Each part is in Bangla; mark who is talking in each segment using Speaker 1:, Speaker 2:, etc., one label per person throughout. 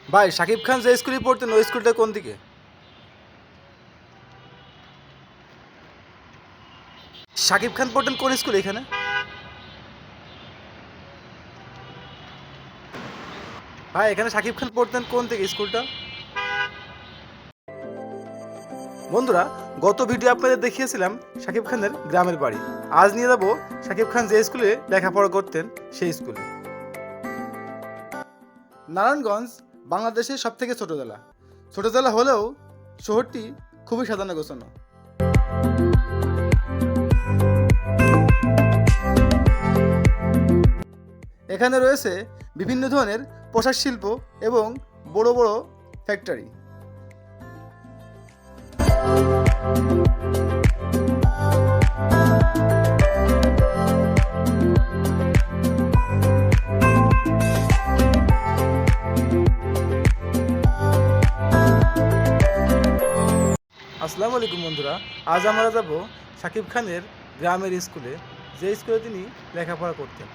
Speaker 1: ভাই শাকিব খান যে স্কুলে পড়তেন ওই স্কুলটা কোন দিকে? শাকিব খান পড়তেন কোন স্কুলে এখানে? ভাই এখানে শাকিব খান পড়তেন কোন থেকে স্কুলটা? বন্ধুরা, গত ভিডিও আপনাদের দেখিয়েছিলাম শাকিব খানের গ্রামের বাড়ি। আজ নিয়ে যাবো শাকিব খান যে স্কুলে লেখাপড়া করতেন সেই স্কুলে। নারায়ণগঞ্জ বাংলাদেশের সব থেকে ছোট জেলা। ছোট জেলা হলেও শহরটি খুবই সাজানো গোছানো। এখানে রয়েছে বিভিন্ন ধরনের পোশাক শিল্প এবং বড় বড় ফ্যাক্টরি। আসসালামু আলাইকুম বন্ধুরা, আজ আমরা যাব শাকিব খানের গ্রামের স্কুলে, যে স্কুলে তিনি লেখাপড়া করতেন।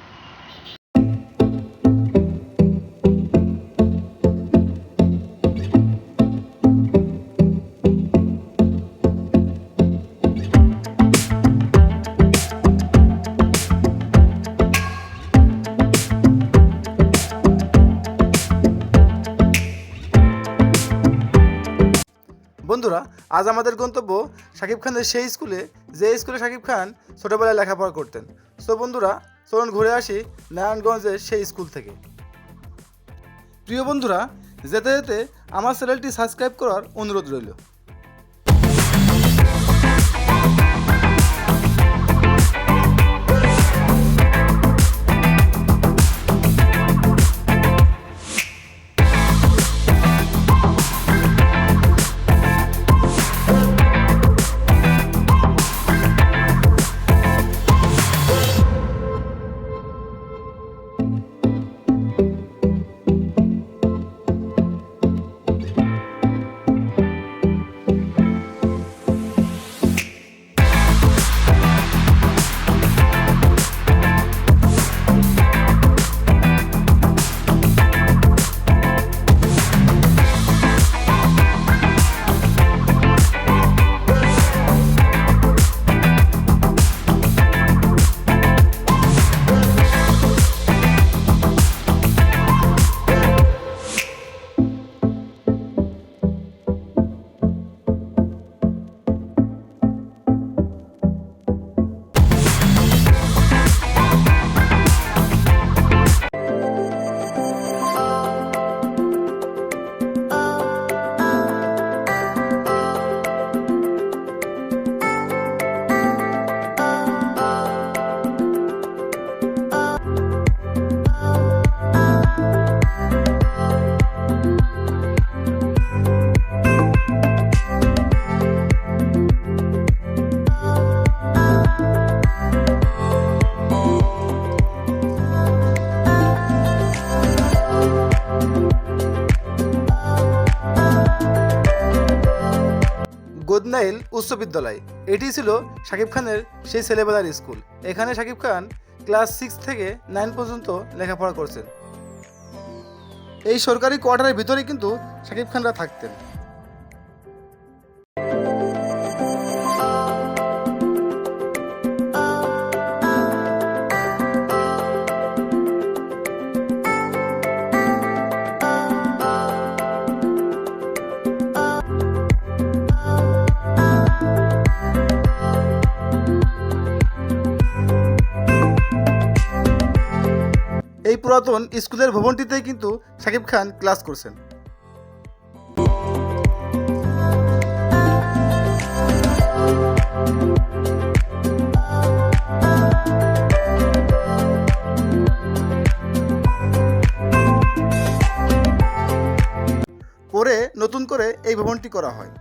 Speaker 1: বন্ধুরা, আজ আমাদের গন্তব্য শাকিব খানের সেই স্কুলে, যে স্কুলে শাকিব খান ছোটোবেলায় লেখাপড়া করতেন। সো বন্ধুরা, চলুন ঘুরে আসি নারায়ণগঞ্জের সেই স্কুল থেকে। প্রিয় বন্ধুরা, যেতে যেতে আমার চ্যানেলটি সাবস্ক্রাইব করার অনুরোধ রইল। গোদনাইল উচ্চ বিদ্যালয়, এটি ছিল শাকিব খানের সেই ছেলেবেলার স্কুল। এখানে শাকিব খান ক্লাস 6 থেকে 9 পর্যন্ত লেখাপড়া করছেন। এই সরকারি কোয়ার্টারের ভিতরেই কিন্তু শাকিব খানরা থাকতেন। এই পুরাতন স্কুলের ভবনটিতেই কিন্তু শাকিব খান ক্লাস করছেন। পরে নতুন করে এই ভবনটি করা হয়।